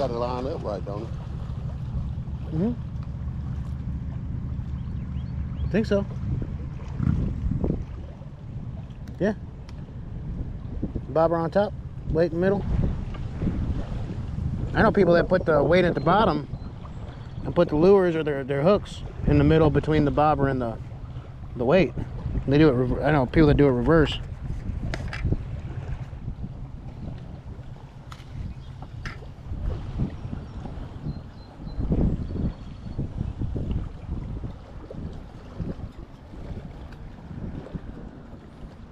got it lined up right, don't it? Mm-hmm. I think so. Yeah. Bobber on top, weight in the middle. I know people that put the weight at the bottom and put the lures or their hooks in the middle between the bobber and the weight. They do it. I know people that do it reverse.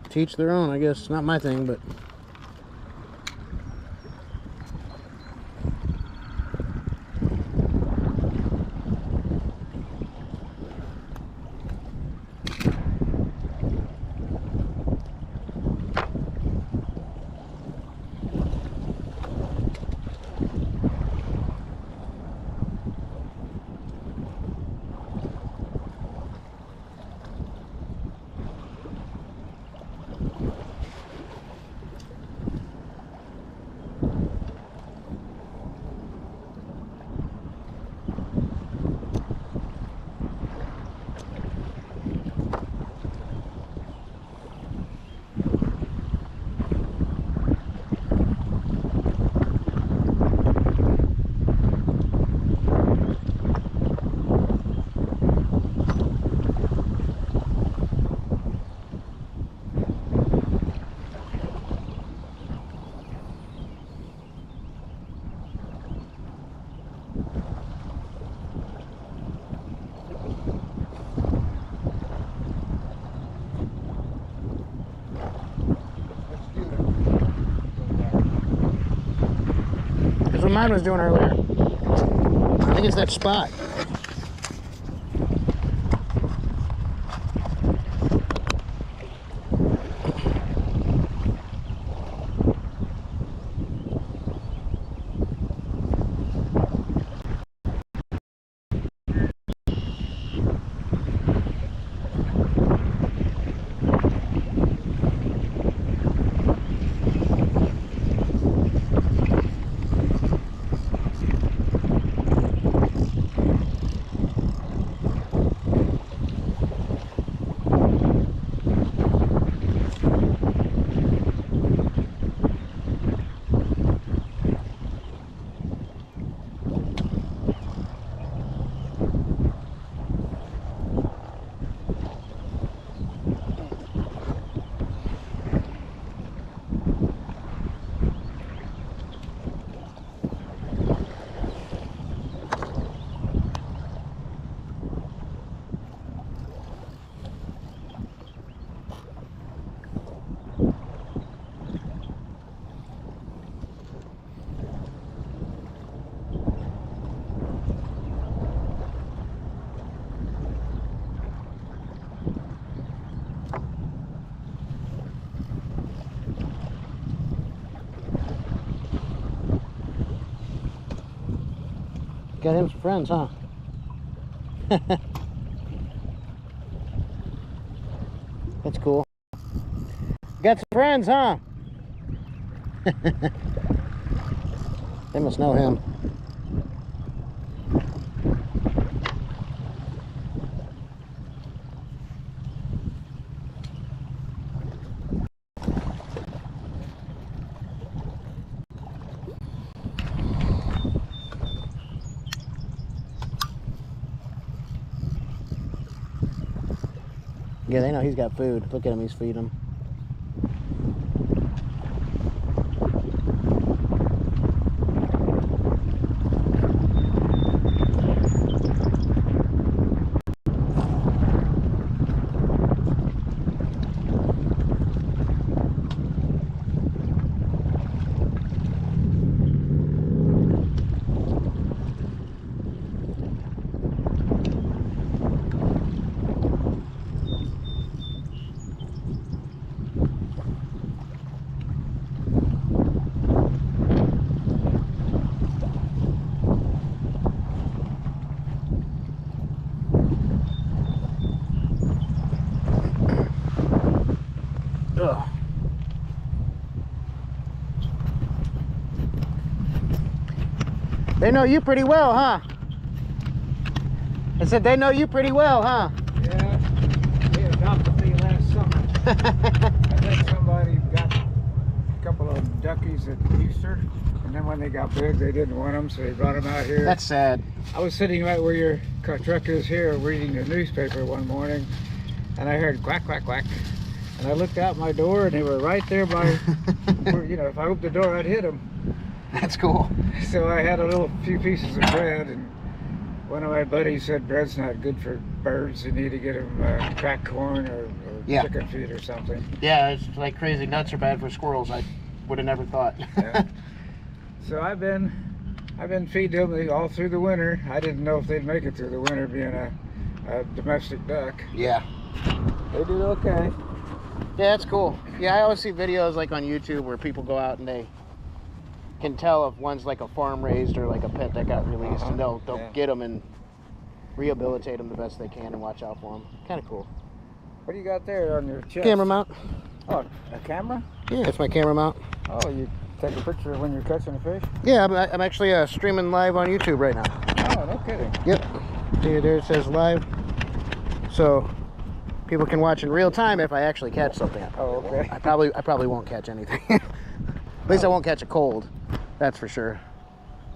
Teach their own, I guess. It's not my thing, but that's what mine was doing earlier. I think it's that spot. Got him some friends, huh? That's cool. Got some friends, huh? They must know him. Yeah, they know he's got food. Look at him, he's feeding them. Ugh. They know you pretty well, huh? I said they know you pretty well, huh? Yeah, they adopted me last summer. I think somebody got a couple of duckies at Easter, and then when they got big, they didn't want them, so they brought them out here. That's sad. I was sitting right where your truck is here, reading the newspaper one morning, and I heard quack, quack, quack. And I looked out my door, and they were right there by, you know, if I opened the door, I'd hit them. That's cool. So I had a few pieces of bread, and one of my buddies said bread's not good for birds. You need to get them cracked corn or chicken feed or something. Yeah, it's like crazy nuts are bad for squirrels. I would have never thought. Yeah. So I've been feeding them all through the winter. I didn't know if they'd make it through the winter being a domestic duck. Yeah. They do okay. Yeah, that's cool. Yeah, I always see videos like on YouTube where people go out and they can tell if one's like a farm raised or like a pet that got released, and they'll get them and rehabilitate them the best they can and watch out for them. Kind of cool. What do you got there on your chest? Camera mount. Oh, a camera? Yeah, it's my camera mount. Oh, you take a picture when you're catching a fish? Yeah, I'm actually streaming live on YouTube right now. Oh, no kidding. Yep. See, there it says live. So people can watch in real time if I actually catch something. Oh, okay. I probably won't catch anything. At least I won't catch a cold. That's for sure.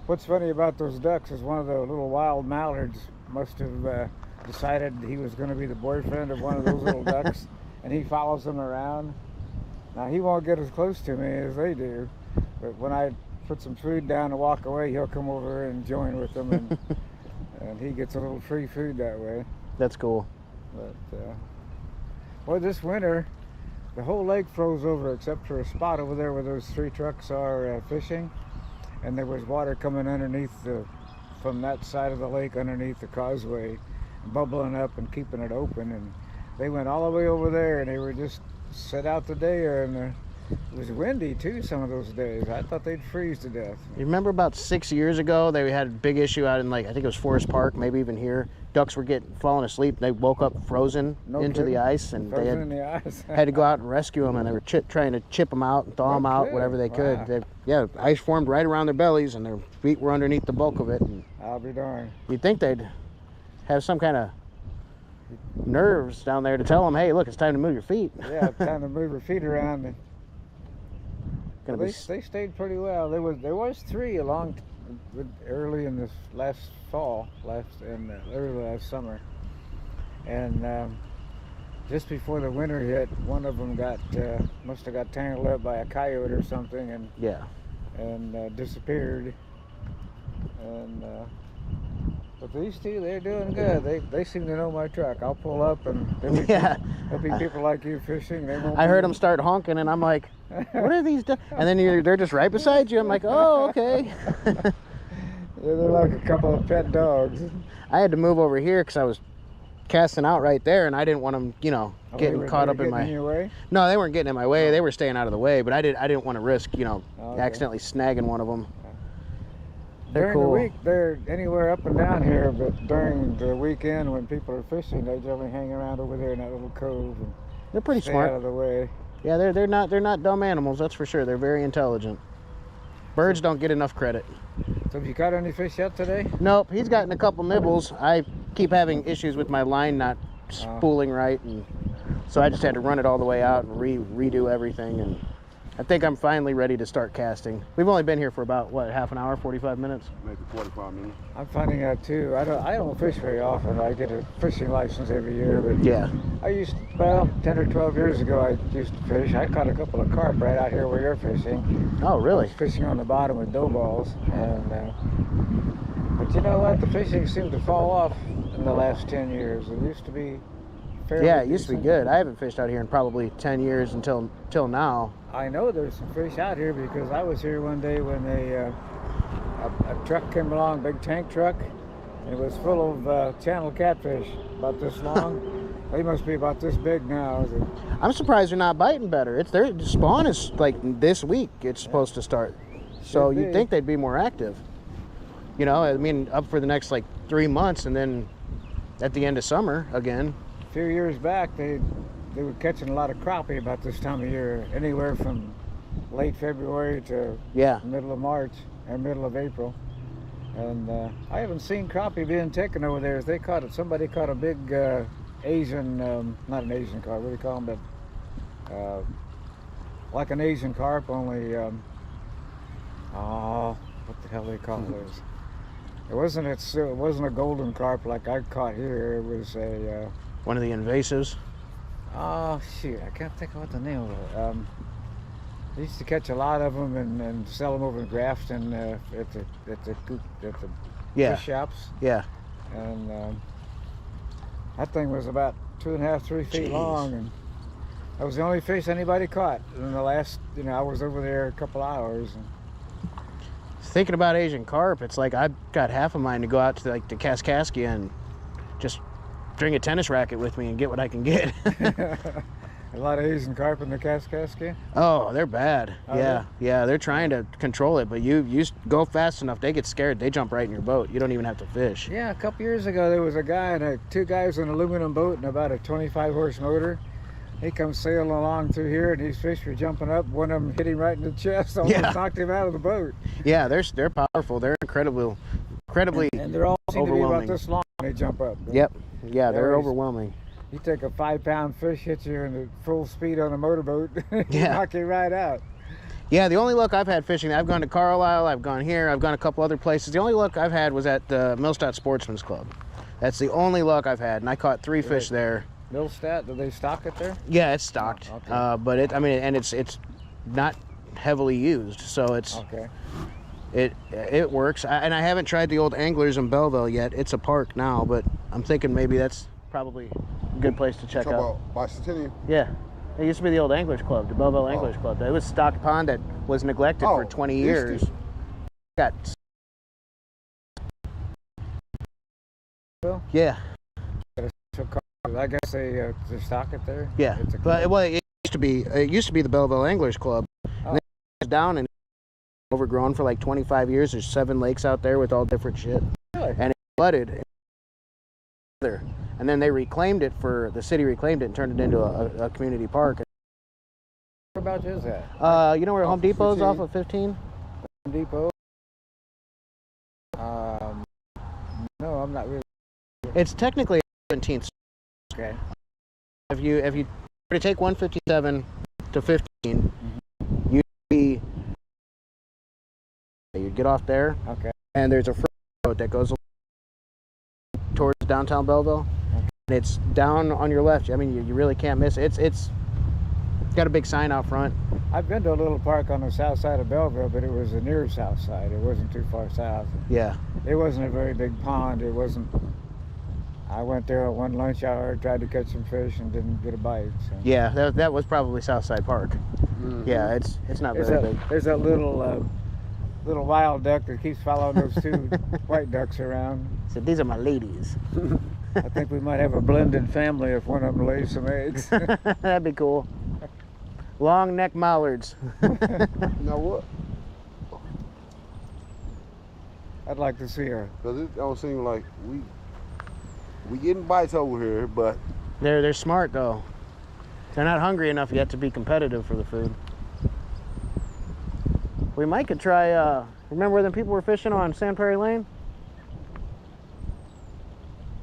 What's funny about those ducks is one of the little wild mallards must have decided he was going to be the boyfriend of one of those little ducks, and he follows them around. Now, he won't get as close to me as they do, but when I put some food down and walk away, he'll come over and join with them, and he gets a little free food that way. That's cool. But, well, this winter, the whole lake froze over except for a spot over there where those 3 trucks are fishing, and there was water coming underneath from that side of the lake underneath the causeway, bubbling up and keeping it open, and they went all the way over there, and they were just set out the day, and it was windy too some of those days. I thought they'd freeze to death. You remember about 6 years ago they had a big issue out in, like, I think it was Forest Park, maybe even here. Ducks were falling asleep. They woke up frozen into the ice, and they had to go out and rescue them, and they were trying to chip them out and thaw them out, whatever they could. Wow. Ice formed right around their bellies, and their feet were underneath the bulk of it. And I'll be darned. you'd think they'd have some kind of nerves down there to tell them, hey, look, it's time to move your feet. Yeah, time to move your feet around. They stayed pretty well. There was 3 along early in this last fall, early last summer, and just before the winter hit, one of them must have got tangled up by a coyote or something, and disappeared. And but these 2, they're doing good. They seem to know my truck. I'll pull up, and there'll be people like you fishing. I heard them start honking, and I'm like, what are these? And then they're just right beside you. I'm like, oh, okay. Yeah, they're like a couple of pet dogs. I had to move over here because I was casting out right there, and I didn't want them, getting caught up in my. In your way? No, they weren't getting in my way. They were staying out of the way, but I didn't want to risk, accidentally snagging one of them. They're during cool. the week, they're anywhere up and down here, but during the weekend when people are fishing, they generally hang around over there in that little cove and they're pretty stay smart. out of the way. Yeah, they're not dumb animals, that's for sure. They're very intelligent. Birds don't get enough credit. So have you caught any fish yet today? Nope, he's gotten a couple nibbles. I keep having issues with my line not spooling right, and so I just had to run it all the way out and redo everything, and I think I'm finally ready to start casting. We've only been here for about, what, half an hour, 45 minutes? Maybe 45 minutes. I'm finding out too. I don't fish very often. I get a fishing license every year, but Yeah. I used 10 or 12 years ago I used to fish. I caught a couple of carp right out here where you're fishing. Oh, really? I was fishing on the bottom with dough balls, and but you know what? The fishing seemed to fall off in the last 10 years. It used to be fairly Yeah, it used to be decent. good. I haven't fished out here in probably 10 years until now. I know there's some fish out here because I was here one day when a truck came along, big tank truck, and it was full of channel catfish about this long. They must be about this big now. I'm surprised they're not biting better. Their spawn is like this week it's supposed to start. So you'd think they'd be more active. You know, I mean, up for the next like 3 months, and then at the end of summer again. A few years back, they were catching a lot of crappie about this time of year, anywhere from late February to middle of March or middle of April. And I haven't seen crappie being taken over there. They caught it. Somebody caught a big Asian, not an Asian carp. What do you call them? But like an Asian carp, only oh, what the hell do they call those? It wasn't a golden carp like I caught here. It was a one of the invasives. oh shoot, I can't think of what the name of it. I used to catch a lot of them and sell them over in Grafton at the Yeah. fish shops. Yeah. And that thing was about 2.5, 3 feet Jeez. long, and that was the only fish anybody caught in the last. I was over there a couple hours. And Thinking about Asian carp, it's like I've got half of mine to go out to like the Kaskaskia and just bring a tennis racket with me and get what I can get. a lot of Asian carp in the Kaskaskia. Oh, they're bad. Are Yeah, yeah, they're trying to control it, but you go fast enough, they get scared, they jump right in your boat. You don't even have to fish. Yeah, a couple years ago there was a guy and two guys in an aluminum boat and about a 25-horse motor. He comes sailing along through here, and these fish were jumping up. One of them hit him right in the chest, almost knocked him out of the boat. Yeah, they're powerful. They're incredibly And they're all seem to be about overwhelming. this long when they jump up. Yep. Yeah, they're always- overwhelming. You take a 5-pound fish, hit you in the full speed on a motorboat, Yeah. knock you right out. Yeah, the only luck I've had fishing, I've gone to Carlisle, I've gone here, I've gone a couple other places. The only luck I've had was at the Millstadt Sportsman's Club. That's the only luck I've had, and I caught 3 fish there. Millstadt, do they stock it there? Yeah, it's stocked, Oh, okay. but it's not heavily used, so Okay. it works. And I haven't tried the old Anglers in Belleville yet. It's a park now, but I'm thinking maybe that's probably a good place to check Talk out. about Bicentennial. Yeah, it used to be the old Anglers Club, the Belleville Anglers Club. It was a stocked pond that was neglected for 20 used years. to. Got Well, yeah. I guess they stock it there. Yeah, It's a but club. well, it used to be the Belleville Anglers Club. And then it was down and overgrown for like 25 years. There's 7 lakes out there with all different shit, Really? and it flooded. And then they reclaimed it the city reclaimed it and turned it into a community park. Whereabouts is that? You know where Off Home of Depot is 15? off of 15? Home Depot. No, I'm not really. It's technically 17th. Okay. If you were to take 157 to 15, you'd get off there, Okay. and there's a freight road that goes towards downtown Belleville, and it's down on your left. I mean, you really can't miss it. It's got a big sign out front. I've been to a little park on the south side of Belleville, but it was the near south side. It wasn't too far south. Yeah. It wasn't a very big pond. It wasn't. I went there at one lunch hour, tried to catch some fish, and didn't get a bite. So. Yeah, that was probably Southside Park. Yeah, it's not very big. There's that little wild duck that keeps following those two white ducks around. So these are my ladies. I think we might have a blended family if one of them lays some eggs. That'd be cool. Long neck mallards. Now what? I'd like to see her. Because it don't seem like we getting bites over here, but They're smart though. They're not hungry enough yet to be competitive for the food. We might could try. Remember where the people were fishing on Sand Prairie Lane?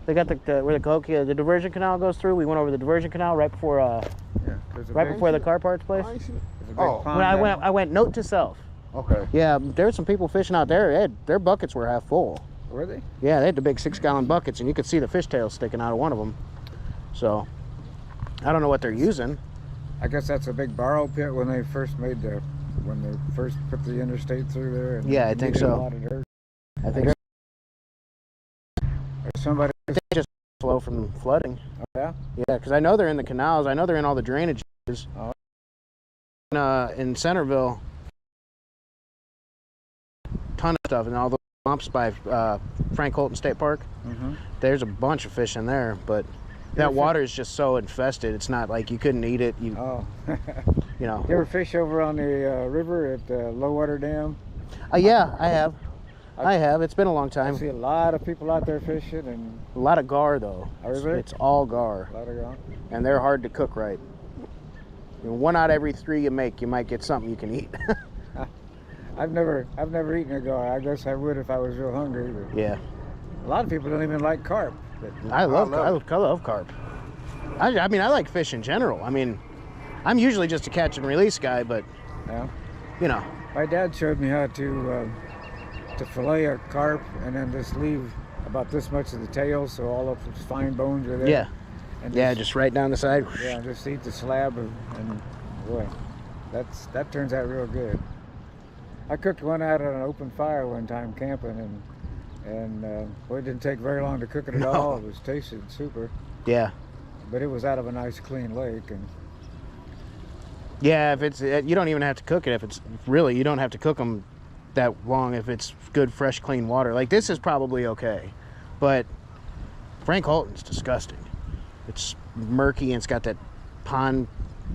They got where the Cahokia, the diversion canal goes through. We went over the diversion canal right before There's a right big, before the car parts place. I ain't seen it. there's a big Oh. pond When down- I went note to self. Okay. Yeah, there were some people fishing out there. Their buckets were half full. Were they? Yeah, they had the big 6-gallon buckets, and you could see the fishtails sticking out of one of them. So, I don't know what they're using. I guess that's a big borrow pit when they first put the interstate through there. And Yeah, I think needed so. A lot of dirt. I think There's somebody. they just flow from flooding. Oh, yeah. Yeah, because I know they're in the canals. I know they're in all the drainages. Oh. In Centerville, ton of stuff, and all the bumps by Frank Holton State Park. Mm-hmm. There's a bunch of fish in there, but that water is just so infested. It's not like you couldn't eat it. Oh. You know. You ever fish over on the river at Low Water Dam? Yeah, I have. It's been a long I time. see a lot of people out there fishing, and A lot of gar though. Oh, is there? It's all gar, a lot of gone. and they're hard to cook right. 1 out of every 3 you make, you might get something you can eat. I've never eaten a gar. I guess I would if I was real hungry. But Yeah. a lot of people don't even like carp. But I love carp. I mean, I like fish in general. I mean, I'm usually just a catch and release guy, but yeah. you know. My dad showed me how to fillet a carp and then just leave about this much of the tail, so all of its fine bones are there. Yeah. And Yeah, just right down the side. Yeah, just eat the slab, and boy, that turns out real good. I cooked one out on an open fire one time camping, and boy, it didn't take very long to cook it at all. It was tasted super. Yeah. But it was out of a nice clean lake, and yeah, if it's you don't even have to cook it. If it's really, you don't have to cook them that long if it's good, fresh, clean water. Like this is probably okay, but Frank Holton's disgusting. It's murky and it's got that pond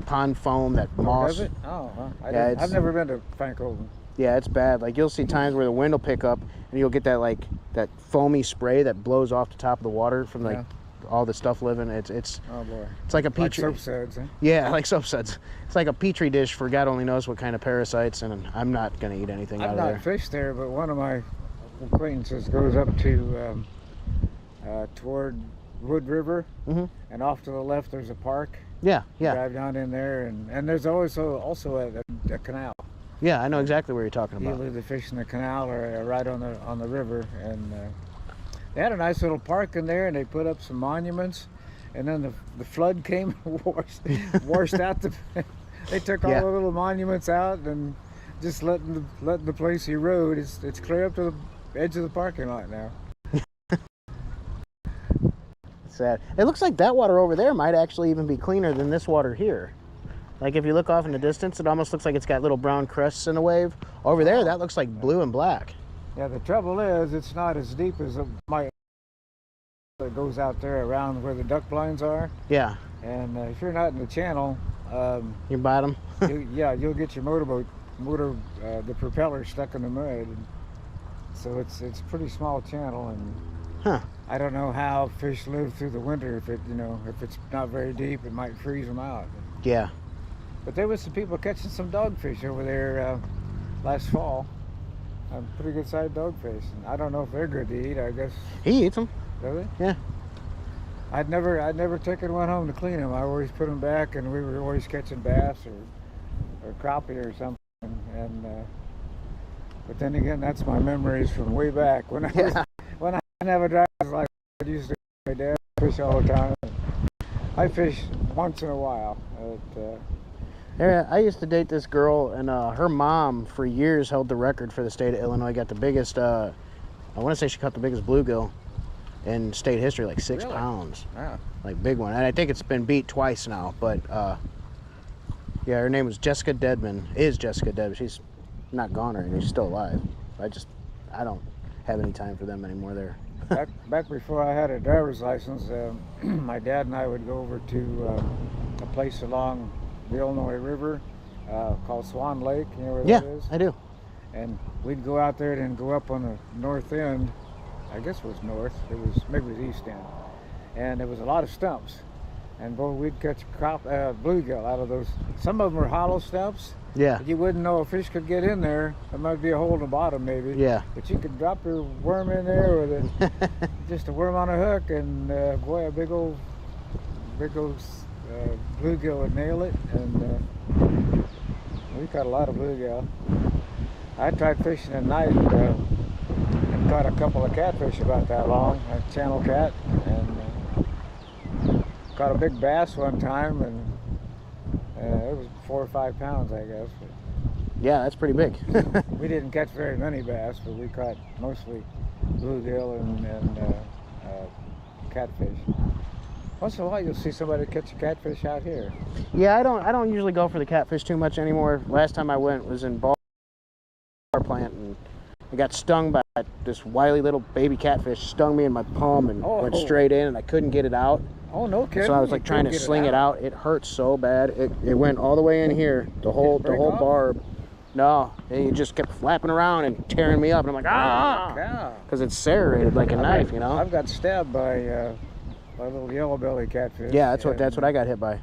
foam, that moss. Does it? Oh, well, I've Yeah, never been to Frank Holton. Yeah, it's bad. Like you'll see times where the wind will pick up and you'll get that like that foamy spray that blows off the top of the water from like all the stuff living. It's oh boy. It's like a petri. Like soap suds, huh? Yeah, like soap suds. It's like a petri dish for God only knows what kind of parasites, and I'm not gonna eat anything out of there. I've not fished there, but one of my acquaintances goes up to toward Wood River, and off to the left there's a park. Yeah, yeah. Drive down in there, and there's also a canal. Yeah, I know exactly where you're talking about. You leave the fish in the canal or right on the river, and they had a nice little park in there, and they put up some monuments, and then the flood came and washed out the. They took all the little monuments out and just letting the place erode. It's clear up to the edge of the parking lot now. Sad. It looks like that water over there might actually even be cleaner than this water here. Like if you look off in the distance, it almost looks like it's got little brown crests in a wave. Over there, that looks like blue and black. Yeah, the trouble is it's not as deep as it might. It goes out there around where the duck blinds are. Yeah. And if you're not in the channel, you bottom. You'll get your the propeller stuck in the mud. And so it's a pretty small channel, and I don't know how fish live through the winter. If it's not very deep, it might freeze them out. Yeah. But there was some people catching some dogfish over there last fall. Pretty good sized dogfish. And I don't know if they're good to eat. I guess he eats them. Really? Yeah. I'd never taken one home to clean them. I always put them back, and we were always catching bass or crappie or something. And but then again, that's my memories from way back when I didn't have a driver's license. I used to my dad fish all the time. I fish once in a while. Yeah, I used to date this girl, and her mom for years held the record for the state of Illinois. Got the biggest. I want to say she caught the biggest bluegill in state history, like 6 pounds. Wow. Like big one. And I think it's been beat twice now, but yeah, her name was Jessica Dedman. Is Jessica Dedman. She's not gone or anything. She's still alive. I don't have any time for them anymore there. back before I had a driver's license, my dad and I would go over to a place along the Illinois River called Swan Lake. You know where that is? Yeah, I do. And we'd go out there and go up on the north end. I guess it was north. Maybe it was east end. And there was a lot of stumps. And boy, we'd catch bluegill out of those. Some of them were hollow stumps. Yeah. You wouldn't know a fish could get in there. There might be a hole in the bottom, maybe. Yeah. But you could drop your worm in there with just a worm on a hook, and boy, a big old bluegill would nail it. And we caught a lot of bluegill. I tried fishing at night and caught a couple of catfish about that long, a channel cat, and caught a big bass one time, and it was 4 or 5 pounds, I guess. Yeah, that's pretty big. We didn't catch very many bass, but we caught mostly bluegill and catfish. Once in a while, you'll see somebody catch a catfish out here. Yeah, I don't usually go for the catfish too much anymore. Last time I went was in Ball Plant, and I got stung by this wily little baby catfish. Stung me in my palm and went straight in, and I couldn't get it out. Oh, no kidding. So I was like trying to sling it out. It hurt so bad. It went all the way in here, the whole barb. No, and it just kept flapping around and tearing me up, and I'm like, because it's serrated like a knife, you know. I've got stabbed by a little yellow belly catfish. Yeah, that's what I got hit by.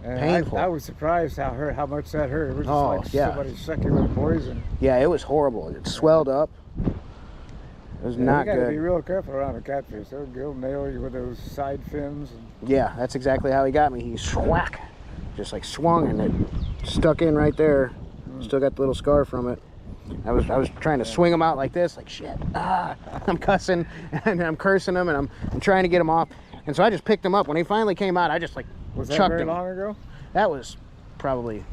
And painful. I was surprised how much that hurt. It was just Oh, like yeah. somebody sucking with poison. Yeah, it was horrible. It swelled up. It was not You got to good. be real careful around a catfish. They'll nail you with those side fins. Yeah, that's exactly how he got me. He schwack, just like swung, and it stuck in right there. Still got the little scar from it. I was trying to swing him out like this, like shit. I'm cussing and I'm cursing him, and I'm trying to get him off. And so I just picked him up. When he finally came out, I just like Was that chucked very him. long ago? That was probably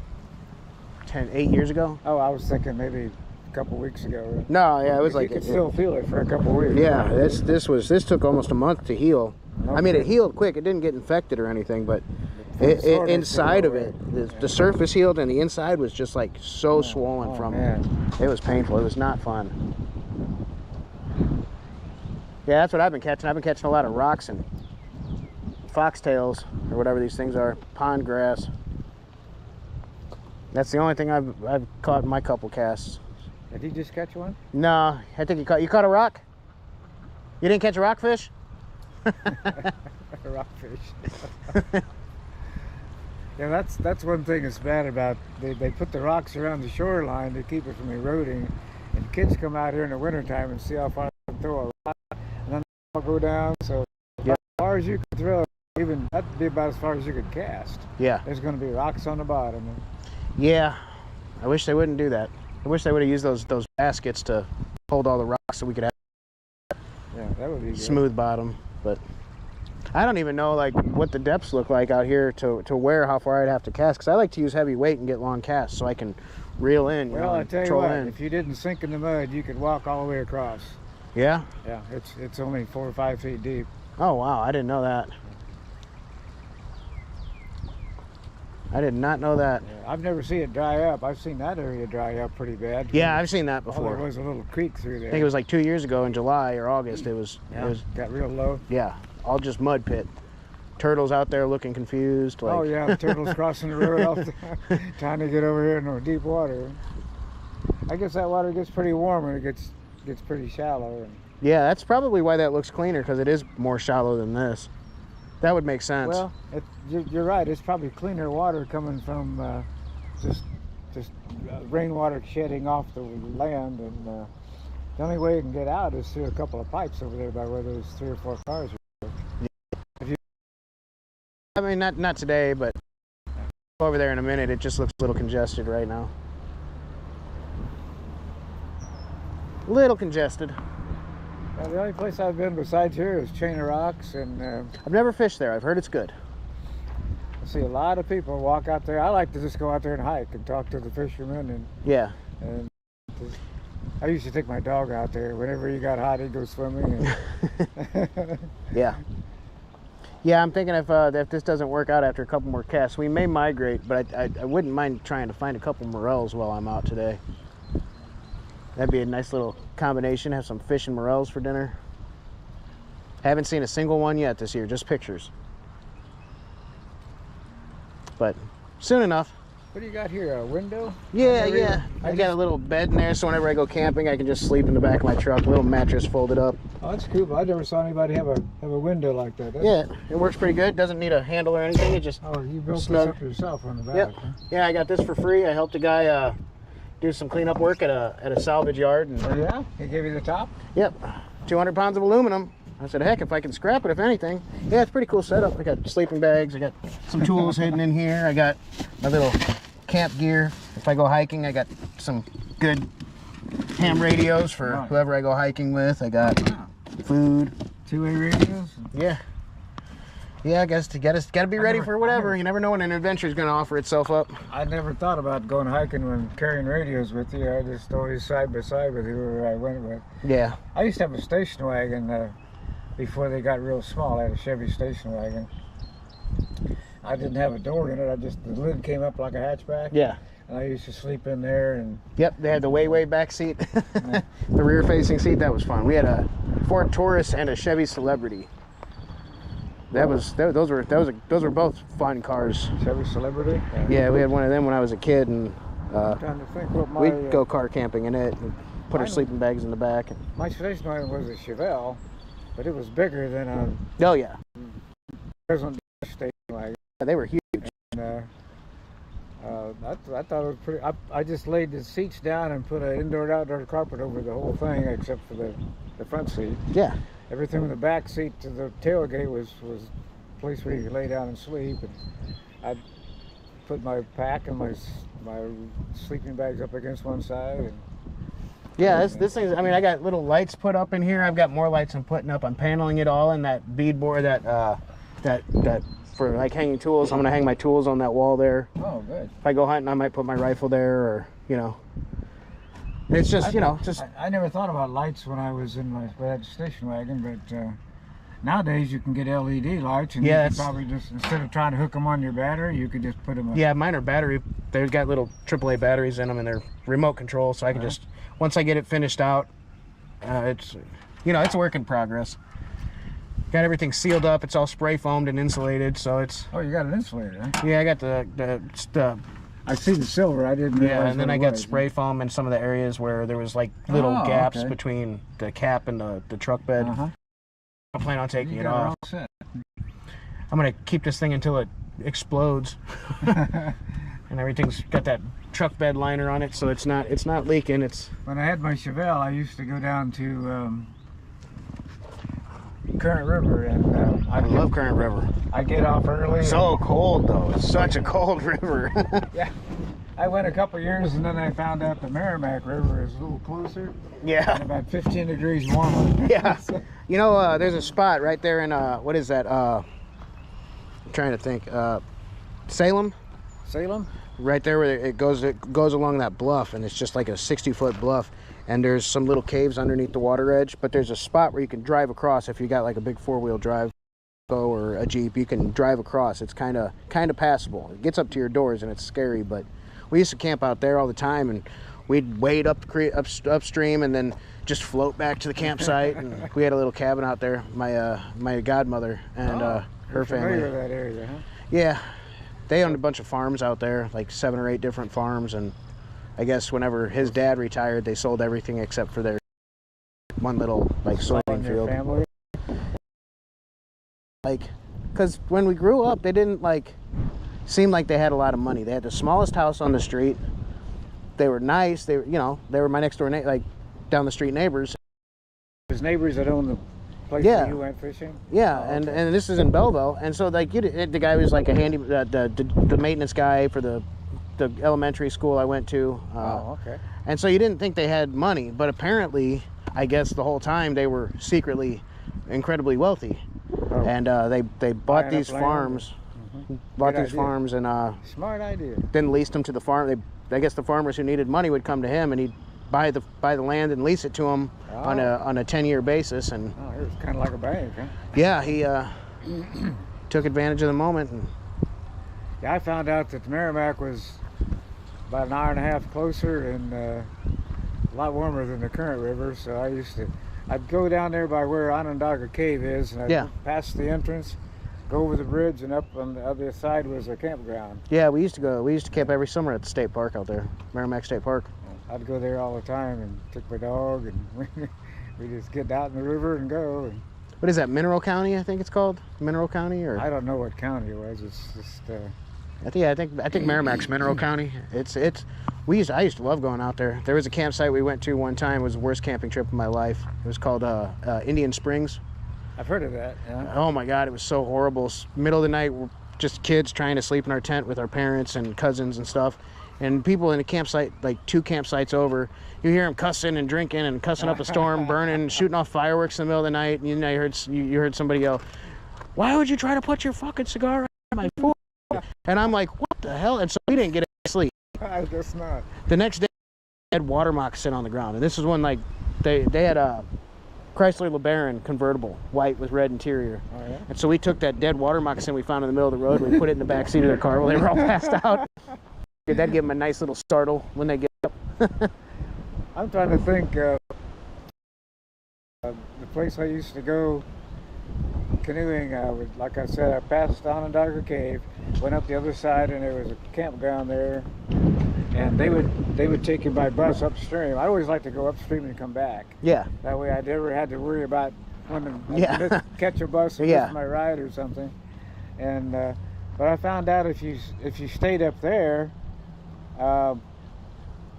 8 years ago. Oh, I was thinking maybe a couple weeks ago. No, yeah, it was You like could still feel it for a couple weeks. yeah. This took almost a month to heal. I mean, it healed quick. It didn't get infected or anything, but inside of it, the surface healed, and the inside was just like so swollen from it. It was painful. It was not fun. Yeah, that's what I've been catching. I've been catching a lot of rocks and foxtails, or whatever these things are, pond grass. That's the only thing I've caught in my couple casts. Did he just catch one? No, I think you caught a rock. You didn't catch a rockfish? Rockfish. Yeah, that's one thing that's bad about they put the rocks around the shoreline to keep it from eroding, and kids come out here in the wintertime and see how far they can throw a rock, and then they'll go down. So as far as you can throw, even that'd be about as far as you could cast. Yeah. There's going to be rocks on the bottom. Yeah, I wish they wouldn't do that. I wish they would have used those baskets to hold all the rocks so we could have Yeah, that would be good. smooth bottom. But I don't even know like what the depths look like out here to where how far I'd have to cast, because I like to use heavy weight and get long casts so I can reel in. Well, I tell you troll what, in. if you didn't sink in the mud, you could walk all the way across. Yeah. Yeah, it's only 4 or 5 feet deep. Oh wow, I didn't know that. I did not know that. Yeah, I've never seen it dry up. I've seen that area dry up pretty bad. Yeah, I've seen that Oh, before. there was a little creek through there. I think it was like 2 years ago in July or August. It was got real low. yeah, all just mud pit. Turtles out there looking confused. Like, Oh yeah, the turtles crossing the road all the time, trying to get over here in the deep water. I guess that water gets pretty warm and it gets pretty shallow. And, yeah, that's probably why that looks cleaner, because it is more shallow than this. That would make sense. well, you're right. It's probably cleaner water coming from just rainwater shedding off the land, and the only way you can get out is through a couple of pipes over there by where those 3 or 4 cars are. I mean, not today, but over there in a minute. It just looks a little congested right now. Little congested. The only place I've been besides here is Chain of Rocks, and I've never fished there. I've heard it's good. I see a lot of people walk out there. I like to just go out there and hike and talk to the fishermen, Yeah. and I used to take my dog out there. Whenever he got hot, he'd go swimming. And Yeah. Yeah, I'm thinking if this doesn't work out after a couple more casts, we may migrate, but I wouldn't mind trying to find a couple morels while I'm out today. That'd be a nice little combination. Have some fish and morels for dinner. Haven't seen a single one yet this year, just pictures. But soon enough. What do you got here? A window? Yeah. I got a little bed in there, so whenever I go camping, I can just sleep in the back of my truck. A little mattress folded up. Oh, that's cool. I never saw anybody have a window like that. Yeah, it works pretty good. Doesn't need a handle or anything. It just Oh, you built snug. this up yourself on the back. Yep. Huh? Yeah, I got this for free. I helped a guy do some cleanup work at a salvage yard. And, Oh yeah? He gave you the top? yep, 200 pounds of aluminum. I said, heck, if I can scrap it, if anything. Yeah, it's a pretty cool setup. I got sleeping bags. I got some tools hidden in here. I got my little camp gear. If I go hiking, I got some good ham radios for whoever I go hiking with. I got food. 2-way radios? Yeah. Yeah, I guess gotta be ready for whatever. You never know when an adventure is gonna offer itself up. I never thought about going hiking when carrying radios with you. I just always side by side with whoever I went with. Yeah. I used to have a station wagon before they got real small. I had a Chevy station wagon. I didn't have a door in it. The lid came up like a hatchback. Yeah. And I used to sleep in there. And Yep, they had the way back seat. The rear facing seat, that was fun. We had a Ford Taurus and a Chevy Celebrity. Those were both fun cars. Chevy Celebrity. Yeah, we had one of them when I was a kid, and I'm trying to think what my we'd go car camping in it and put our sleeping bags in the back. my station wagon was a Chevelle, but it was bigger than a Oh yeah, present station wagon. they were huge. I thought it was pretty. I just laid the seats down and put an indoor outdoor carpet over the whole thing except for the front seat. Yeah. Everything from the back seat to the tailgate was a place where you could lay down and sleep. And I put my pack and my sleeping bags up against one side. And yeah, this thing's. I mean, I got little lights put up in here. I've got more lights I'm putting up. I'm paneling it all in that beadboard that for like hanging tools. I'm gonna hang my tools on that wall there. Oh, good. If I go hunting, I might put my rifle there, or you know. It's just I never thought about lights when I was in my station wagon, but nowadays you can get LED lights, and you can probably just, instead of trying to hook them on your battery, you could just put them. Yeah, mine are battery. They've got little AAA batteries in them, and they're remote control, so I can just, once I get it finished out, it's it's a work in progress. Got everything sealed up. It's all spray foamed and insulated, so it's. Oh, you got an insulator, huh? Yeah, I got the I see the silver. I didn't realize. Yeah, and then I got spray foam in some of the areas where there was like little gaps between the cap and the truck bed. I plan on taking it off. I'm gonna keep this thing until it explodes, and everything's got that truck bed liner on it, so it's not leaking. It's. When I had my Chevelle, I used to go down to Current River, and I love Current River. I get off early. So cold though. It's such a cold river. Yeah. I went a couple years, and then I found out the Merrimack River is a little closer. Yeah. And about 15 degrees warmer. Yeah. You know, there's a spot right there in what is that? I'm trying to think. Salem. Salem. Right there where it goes along that bluff, and it's just like a 60-foot bluff. And there's some little caves underneath the water edge, but there's a spot where you can drive across if you got like a big four-wheel drive or a Jeep. You can drive across. It's kind of passable. It gets up to your doors and it's scary, but we used to camp out there all the time, and we'd wade upstream and then just float back to the campsite. And we had a little cabin out there. My godmother and her family. Familiar with that area, huh? Yeah, they owned a bunch of farms out there, like 7 or 8 different farms, and I guess whenever his dad retired, they sold everything except for their one little like soybean field. Family? Like, because when we grew up, they didn't seem like they had a lot of money. They had the smallest house on the street. They were nice. They were my next door down the street neighbors. His neighbors that owned the place where you went fishing. Yeah, and this is in Belleville, and so the guy was like a handy the maintenance guy for the elementary school I went to. Oh, okay. And so you didn't think they had money, but apparently, I guess the whole time they were secretly incredibly wealthy. Oh. And they bought these farms, farms, and smart idea. Then leased them to the farm. I guess the farmers who needed money would come to him, and he'd buy the land and lease it to them on a 10-year basis. And it was kind of like a bank, huh? Yeah, he took advantage of the moment. And yeah, I found out that the Merrimack was about an hour and a half closer and a lot warmer than the Current River, so I'd go down there by where Onondaga Cave is, and I'd pass the entrance, go over the bridge, and up on the other side was a campground. Yeah, we used to camp every summer at the state park out there, Merrimack State Park. I'd go there all the time and take my dog, and we just get out in the river and go. And what is that, Mineral County, I think it's called? Mineral County? Or I don't know what county it was. It's just... I think Merrimack's Mineral County. I used to love going out there. There was a campsite we went to one time. It was the worst camping trip of my life. It was called Indian Springs. I've heard of that. Yeah. Oh my God, it was so horrible. Middle of the night, we're just kids trying to sleep in our tent with our parents and cousins and stuff. And people in the campsite, like 2 campsites over, you hear them cussing and drinking and cussing up a storm, burning, shooting off fireworks in the middle of the night. And you heard somebody yell, "Why would you try to put your fucking cigar on my food?" And I'm like, what the hell? And so we didn't get any sleep. I guess not. The next day, they had water moccasin on the ground. And this is when they had a Chrysler LeBaron convertible, white with red interior. Oh, yeah? And so we took that dead water moccasin we found in the middle of the road, we put it in the back seat of their car while they were all passed out. That'd give them a nice little startle when they get up. I'm trying to think, the place I used to go canoeing, like I said, I passed Onondaga Cave, went up the other side, and there was a campground there, and they would take you by bus upstream. I always like to go upstream and come back. Yeah. That way I never had to worry about when to catch a bus or miss my ride or something. And But I found out if you stayed up there,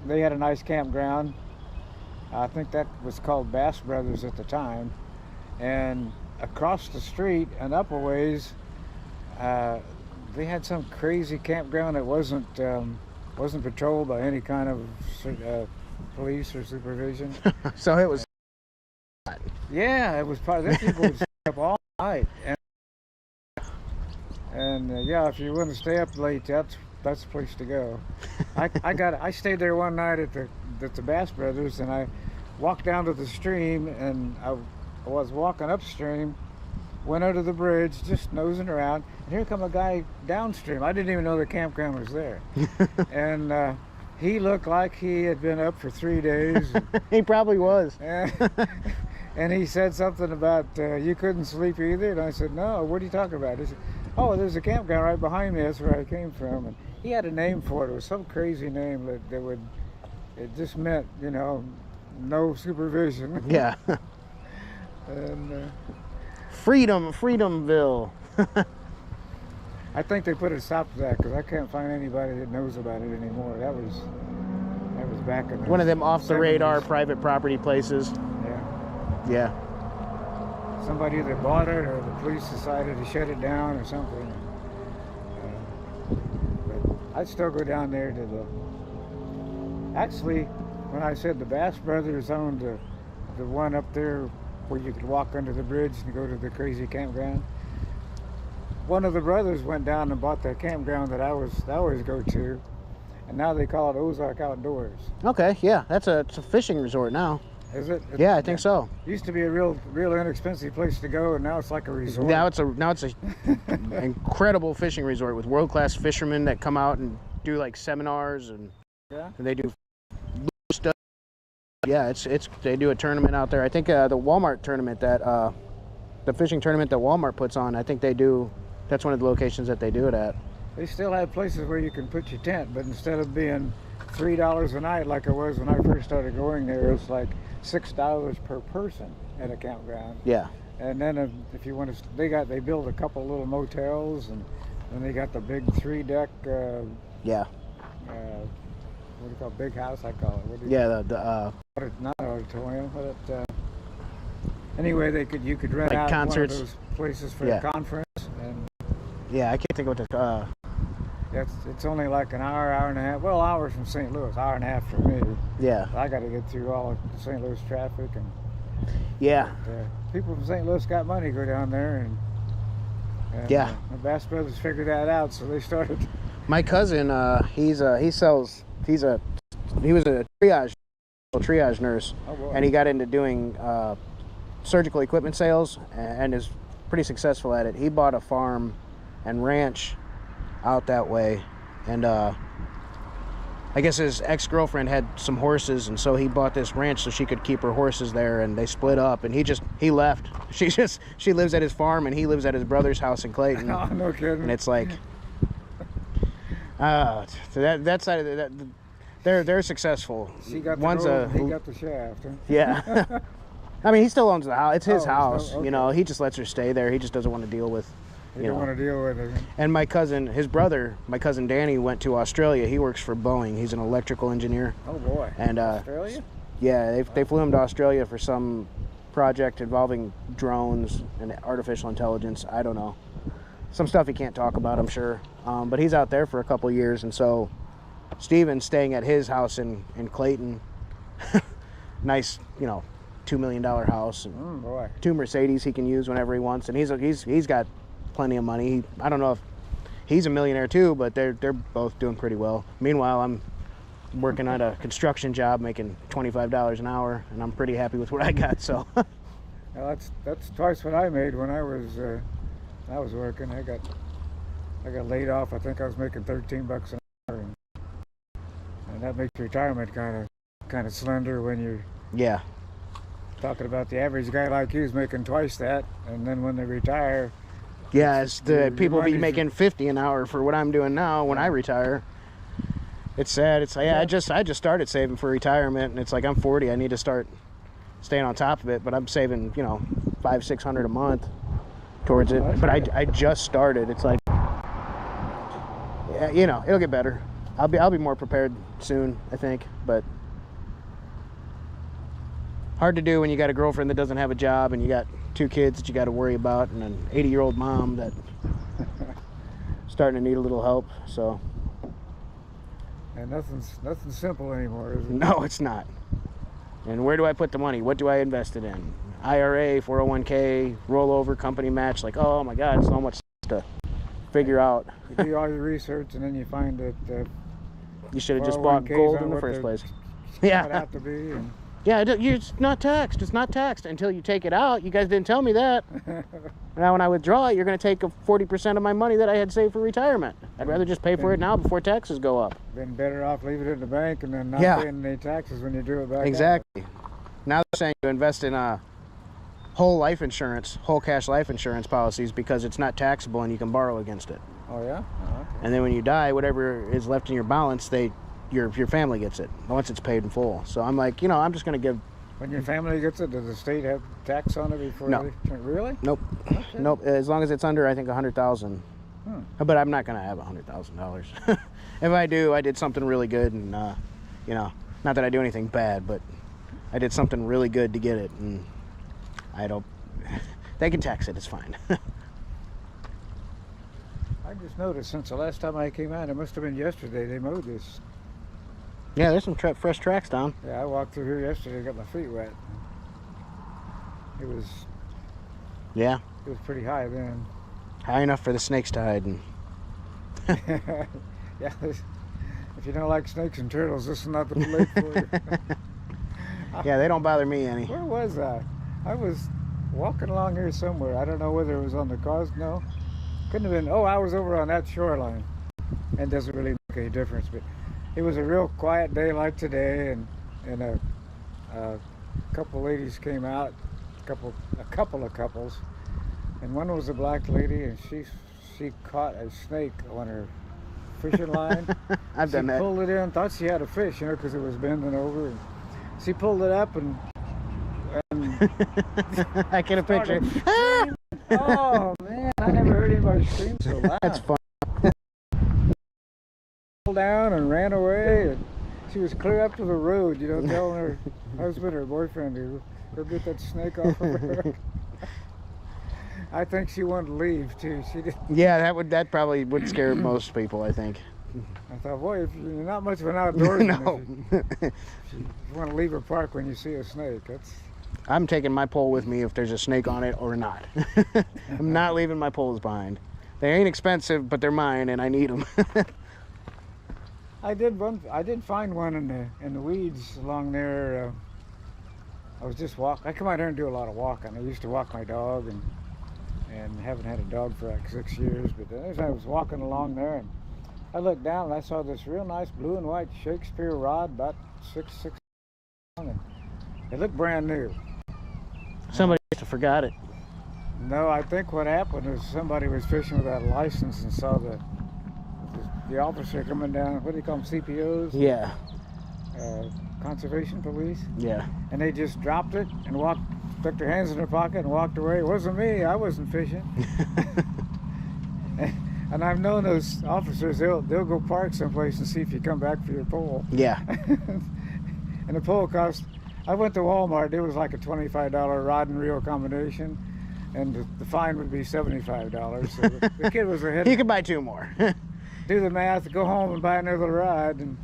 they had a nice campground. I think that was called Bass Brothers at the time. And across the street and up a ways, they had some crazy campground that wasn't patrolled by any kind of police or supervision. So it was. Yeah, it was probably that people would stay up all night, and yeah, if you want to stay up late, that's the place to go. I stayed there one night at the Bass Brothers, and I walked down to the stream, and I was walking upstream, went under the bridge, just nosing around, and here come a guy downstream. I didn't even know the campground was there, and he looked like he had been up for 3 days. He probably was. And he said something about you couldn't sleep either, and I said, no, what are you talking about? He said, oh, there's a campground right behind me, that's where I came from. And he had a name for it. It was some crazy name that would, it just meant, you know, no supervision. Yeah. And Freedomville. I think they put a stop to that because I can't find anybody that knows about it anymore. That was back in the one of them off the 70s. radar private property places. Yeah. Yeah. Somebody either bought it or the police decided to shut it down or something. But I'd still go down there to the... Actually, when I said the Bass Brothers owned the one up there where you could walk under the bridge and go to the crazy campground, one of the brothers went down and bought that campground that I always go to, and now they call it Ozark Outdoors. Okay, yeah, it's a fishing resort now. Is it? Yeah, I think so. Used to be a real inexpensive place to go, and now it's like a resort. Now it's a incredible fishing resort with world-class fishermen that come out and do like seminars and they do stuff. Yeah, they do a tournament out there. I think the Walmart tournament that the fishing tournament that Walmart puts on, I think they do. That's one of the locations that they do it at. They still have places where you can put your tent, but instead of being $3 a night like it was when I first started going there, it's like $6 per person at a campground. Yeah. And then if you want to, they build a couple little motels, and then they got the big 3-deck. Yeah. What do you call it? Big house? I call it. What do you not auditorium, but anyway, you could rent like out concerts. one of those places for a conference. And yeah, I can't think of what the. It's only like an hour and a half. Well, hour from St. Louis, hour and a half for me. Yeah. I got to get through all of St. Louis traffic, and yeah. People from St. Louis got money to go down there, and yeah. The Bass Brothers figured that out, so they started. My cousin, he was a triage nurse, and he got into doing surgical equipment sales, and is pretty successful at it. He bought a farm and ranch out that way, and I guess his ex-girlfriend had some horses, and so he bought this ranch so she could keep her horses there, and they split up, and he left. She lives at his farm, and he lives at his brother's house in Clayton. Oh, no kidding. And it's like so that side of that, they're successful. He got the shaft. Huh? Yeah. I mean, he still owns the house. It's his house. Okay. You know, he just lets her stay there. He just doesn't want to deal with. You don't want to deal with it. And my cousin Danny went to Australia. He works for Boeing. He's an electrical engineer. Oh boy. And Australia? Yeah, they flew him to Australia for some project involving drones and artificial intelligence. I don't know. Some stuff he can't talk about, I'm sure. But he's out there for a couple years, and so Steven's staying at his house in Clayton. Nice, you know, $2 million house and boy. 2 Mercedes he can use whenever he wants, and he's got plenty of money. I don't know if he's a millionaire too, but they're both doing pretty well. Meanwhile, I'm working at a construction job making $25 an hour, and I'm pretty happy with what I got. So well, that's twice what I made when I was working. I got laid off. I think I was making $13 an hour, and that makes retirement kind of slender when you're talking about the average guy like you is making twice that, and then when they retire. Yeah, it's the people be making $50 an hour for what I'm doing now when I retire. It's sad. It's like, I just started saving for retirement, and it's like I'm 40. I need to start staying on top of it, but I'm saving, you know, $500-600 a month towards it. But I just started. It's like you know, it'll get better. I'll be more prepared soon, I think, but hard to do when you got a girlfriend that doesn't have a job and you got 2 kids that you got to worry about and an 80-year-old mom that starting to need a little help. So and nothing's simple anymore, is it? no, it's not. And where do I put the money? What do I invest it in? IRA, 401k, rollover, company match. Like, oh my God, so much to figure out. You do all your research and then you find that you should have just bought gold in the first place. Yeah. Have to be. And yeah, it's not taxed. It's not taxed until you take it out. You guys didn't tell me that. Now when I withdraw it, you're going to take 40% of my money that I had saved for retirement. I'd rather just pay for it now before taxes go up. Been better off leaving it in the bank and then not paying any taxes when you do it back. Exactly. Now they're saying to invest in whole life insurance, whole cash life insurance policies because it's not taxable and you can borrow against it. Oh yeah. Oh, okay. And then when you die, whatever is left in your balance, your family gets it once it's paid in full. So I'm like, you know, I'm just going to give. When your family gets it, does the state have tax on it before? No. Really? Nope. Okay. Nope. As long as it's under, I think, $100,000. But I'm not going to have $100,000. If I do, I did something really good, and you know, not that I do anything bad, but I did something really good to get it, and I don't. They can tax it. It's fine. I just noticed since the last time I came out, it must have been yesterday, they mowed this. Yeah, there's some fresh tracks down. Yeah, I walked through here yesterday, got my feet wet. It was pretty high then. High enough for the snakes to hide in. Yeah, if you don't like snakes and turtles, this is not the place for you. Yeah, they don't bother me any. Where was I? I was walking along here somewhere. I don't know whether it was on the coast. No, couldn't have been. Oh, I was over on that shoreline. And it doesn't really make any difference, but it was a real quiet day like today, and a couple ladies came out, a couple of couples, and one was a black lady, and she caught a snake on her fishing line. I've done that. She pulled it in, thought she had a fish, you know, because it was bending over. And she pulled it up and I get a picture. Oh man, I never heard anybody scream so loud. That's fun. Down and ran away, and she was clear up to the road, you know, telling her husband or boyfriend to go get that snake off of her. I think she wanted to leave too. She did. Yeah, that probably would scare most people, I think. I thought, boy, if you're not much of an outdoorsman, No. if you want to leave a park when you see a snake. I'm taking my pole with me if there's a snake on it or not. I'm not leaving my poles behind. They ain't expensive, but they're mine, and I need them. I did find one in the weeds along there. I was just walking. I come out here and do a lot of walking. I used to walk my dog, and haven't had a dog for like 6 years. But as I was walking along there, and I looked down and I saw this real nice blue and white Shakespeare rod, about 6 long, and it looked brand new. Somebody must have forgot it. No, I think what happened is somebody was fishing without a license and saw the officer coming down. What do you call them, CPOs? Yeah. Conservation police. Yeah. And they just dropped it and stuck their hands in their pocket and walked away. It wasn't me. I wasn't fishing. And I've known those officers. They'll go park someplace and see if you come back for your pole. Yeah. And the pole cost. I went to Walmart. It was like a $25 rod and reel combination, and the fine would be $75. So the kid was ahead. You could buy 2 more. Do the math, go home and buy another rod, and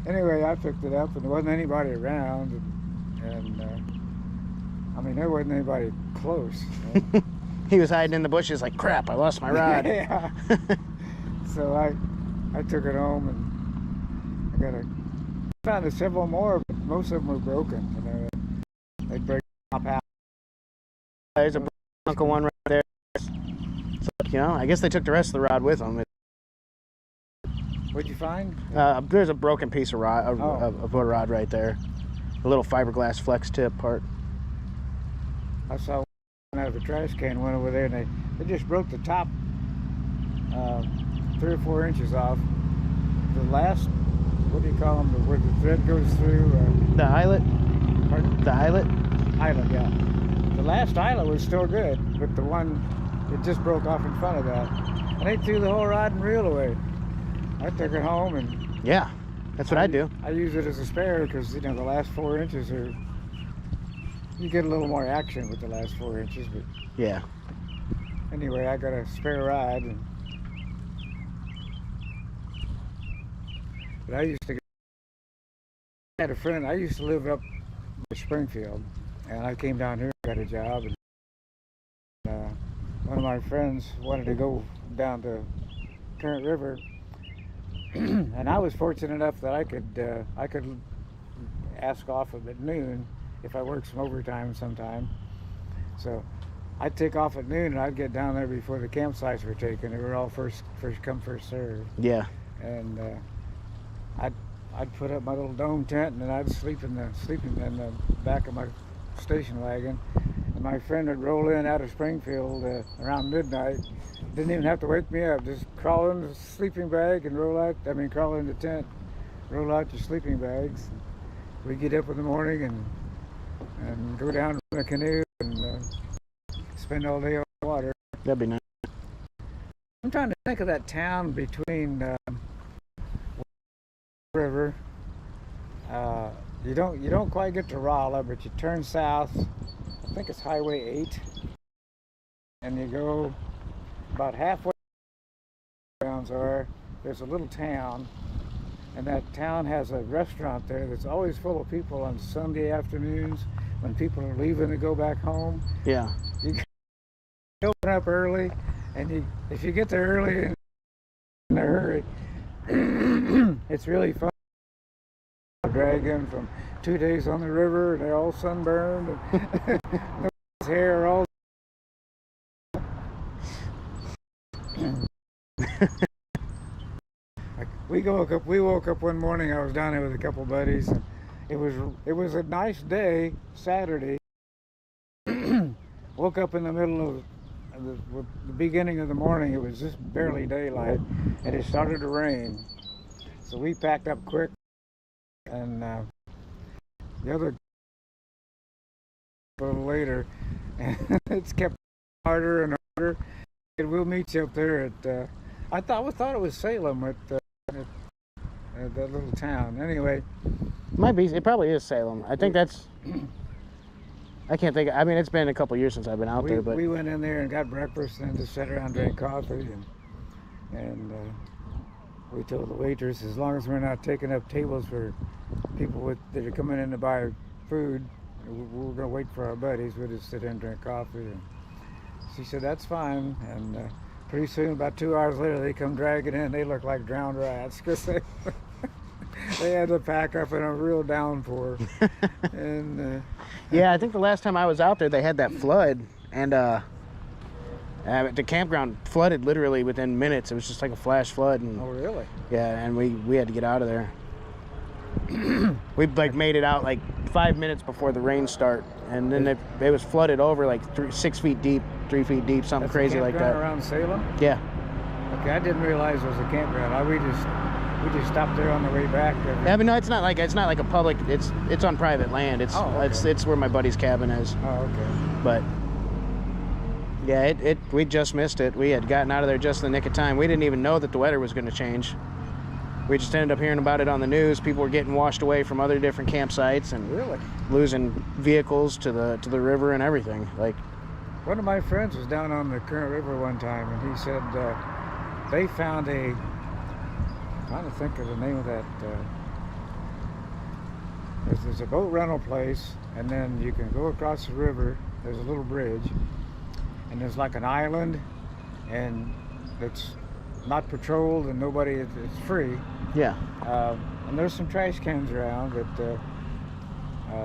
anyway, I picked it up, and there wasn't anybody around, and I mean, there wasn't anybody close. You know? He was hiding in the bushes like, crap, I lost my rod. Yeah. So I took it home, and I found several more, but most of them were broken. You know, they'd break the top half. There's a broken one right there. So, you know, I guess they took the rest of the rod with them. What'd you find? There's a broken piece of rod, of a rod right there. A little fiberglass flex tip part. I saw one out of a trash can, went over there, and they just broke the top 3 or 4 inches off. The last, what do you call them, where the thread goes through? The eyelet? Pardon? The eyelet? Eyelet, yeah. The last eyelet was still good, but the one, it just broke off in front of that. And they threw the whole rod and reel away. I took it home and Yeah, that's what I do. I use it as a spare because, you know, the last 4 inches are, you get a little more action with the last 4 inches, but Yeah. anyway, I got a spare rod. But I had a friend, I used to live up in Springfield, and I came down here and got a job, and one of my friends wanted to go down to Current River, and I was fortunate enough that I could ask off at noon if I worked some overtime sometime. So I'd take off at noon and I'd get down there before the campsites were taken. They were all first come, first served. Yeah. And I'd put up my little dome tent and then I'd sleep in the back of my station wagon. And my friend would roll in out of Springfield around midnight. Didn't even have to wake me up. Just crawl in the sleeping bag and crawl in the tent, roll out your sleeping bags. We get up in the morning and go down in a canoe and spend all day on the water. That'd be nice. I'm trying to think of that town between river. You don't quite get to Rolla, but you turn south. I think it's Highway 8, and you go about halfway. There's a little town, and that town has a restaurant there that's always full of people on Sunday afternoons when people are leaving to go back home. Yeah. You open up early, and if you get there early in a hurry, it's really fun. Dragon from 2 days on the river, and they're all sunburned, and nobody's hair all. We woke up one morning. I was down there with a couple buddies, and it was a nice day, Saturday. Woke up in the middle of the beginning of the morning. It was just barely daylight, and it started to rain. So we packed up quick, and the other a little later, and it's kept harder and harder. And we'll meet you up there at. I thought it was Salem at that little town. Anyway, Might be. It probably is Salem. I think that's. I can't think. I mean, it's been a couple years since I've been out there, but we went in there and got breakfast and just sat around, drank coffee, and we told the waitress, as long as we're not taking up tables for people that are coming in to buy food, we're gonna wait for our buddies. We'll just sit in and drink coffee. And she said that's fine. And pretty soon, about 2 hours later, they come dragging in. They look like drowned rats because they had to pack up in a real downpour. And yeah, I think the last time I was out there, they had that flood, and the campground flooded literally within minutes. It was just like a flash flood. And, oh, really? yeah, and we had to get out of there. We like made it out like 5 minutes before the rain start, and then it was flooded over like 6 feet deep, 3 feet deep, something That's crazy like that. Around Salem? Yeah. Okay, I didn't realize it was a campground. We just stopped there on the way back. Yeah, but no, it's not like a public. It's on private land. It's where my buddy's cabin is. Oh, okay. But yeah, we just missed it. We had gotten out of there just in the nick of time. We didn't even know that the weather was going to change. We just ended up hearing about it on the news. People were getting washed away from other different campsites and really losing vehicles to the river and everything. Like, one of my friends was down on the Current River one time, and he said they found I'm trying to think of the name of that. There's a boat rental place, and then you can go across the river. There's a little bridge, and there's like an island, and it's not patrolled, and it's free. yeah. And there's some trash cans around, but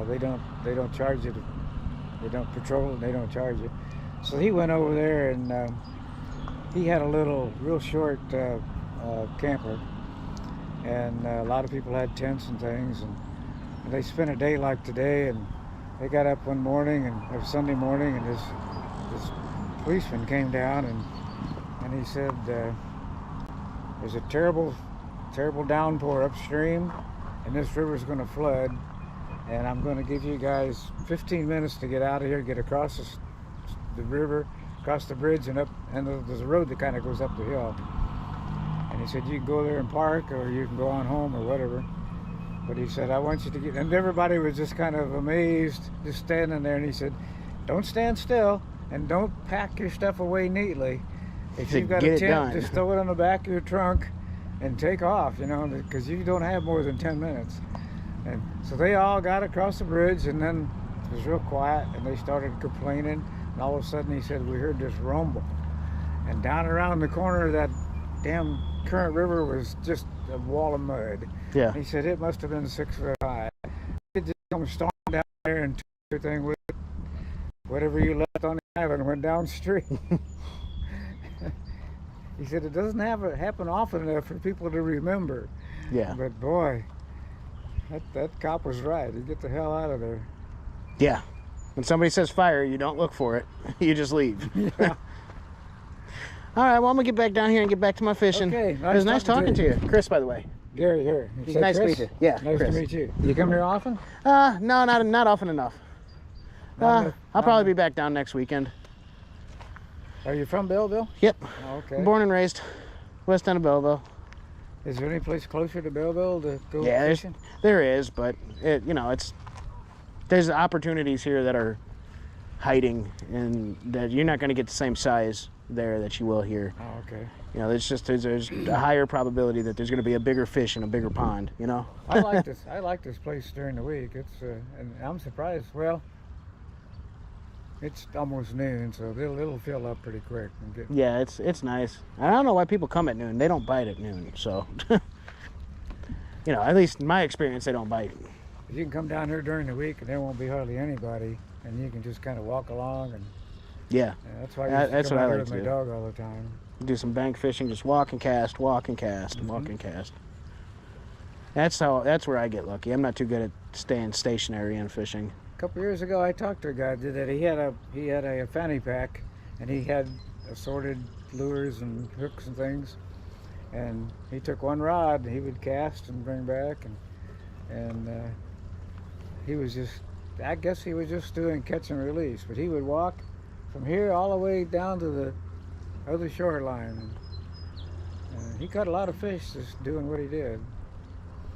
they don't charge you. They don't patrol and they don't charge you. So he went over there, and he had a little real short camper, and a lot of people had tents and things, and they spent a day like today, and they got up one morning, and it was Sunday morning, and this policeman came down, and he said there's a terrible downpour upstream, and this river's going to flood, and I'm going to give you guys 15 minutes to get out of here, get across the river, across the bridge and up, and there's a road that kind of goes up the hill. And he said, you can go there and park, or you can go on home, or whatever. But he said, I want you to get, and everybody was just kind of amazed, just standing there. And he said, don't stand still, and don't pack your stuff away neatly. If you've got a tent, just throw it on the back of your trunk and take off, you know, because you don't have more than 10 minutes. And so they all got across the bridge, and then it was real quiet, and they started complaining. And all of a sudden, he said, we heard this rumble. And down around the corner of that damn current river was just a wall of mud. Yeah. And he said it must have been 6 foot high. It just come storming down there and took everything with it. Whatever you left on the island went downstream. He said it doesn't happen often enough for people to remember. Yeah. But boy, that cop was right. You get the hell out of there. Yeah. When somebody says fire, you don't look for it. You just leave. Yeah. All right, well, I'm going to get back down here and get back to my fishing. Okay, it was nice talking to you. Chris, by the way. Gary, here. He's nice to meet you. Yeah, nice Chris. to meet you. You come here often? No, not often enough. I'll probably be back down next weekend. Are you from Belleville? Yep. Oh, okay. Born and raised west end of Belleville. Is there any place closer to Belleville to go Yeah, fishing? there is, but there's opportunities here that are hiding, and that you're not going to get the same size there that you will here. Oh, okay. You know, there's a higher probability that there's going to be a bigger fish in a bigger pond. You know. I like this. I like this place during the week. It's and I'm surprised. Well, it's almost noon, so it'll fill up pretty quick. Yeah, it's nice. I don't know why people come at noon. They don't bite at noon, so you know, at least in my experience, they don't bite. You can come down here during the week, and there won't be hardly anybody, and you can just kind of walk along and. Yeah. That's why I used to come out here with my do. dog all the time. Do some bank fishing, just walk and cast, walk and cast, walk and cast. That's where I get lucky. I'm not too good at staying stationary and fishing. A couple years ago, I talked to a guy that did that. He had a fanny pack, and he had assorted lures and hooks and things. And he took one rod, and he would cast and bring back, and he was just, I guess he was just doing catch and release. But he would walk from here all the way down to the other shoreline. And he caught a lot of fish just doing what he did.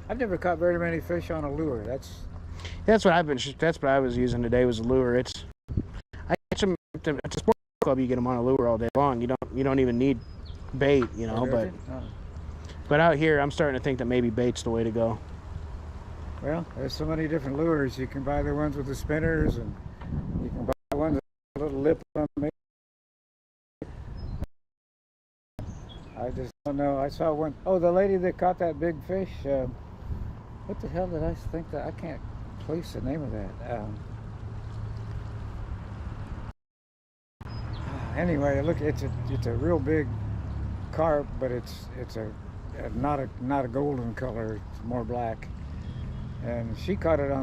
I've never caught very many fish on a lure. That's what I was using today was a lure. I catch them at the sport club. You get them on a lure all day long. You don't even need bait, you know. But out here, I'm starting to think that maybe bait's the way to go. Well, there's so many different lures. You can buy the ones with the spinners, and you can buy the ones with a little lip on them. I just don't know. I saw one. Oh, the lady that caught that big fish. What the hell did I think that? I can't place the name of that. Anyway, look, it's a real big carp, but it's not a golden color. It's more black. And she caught it on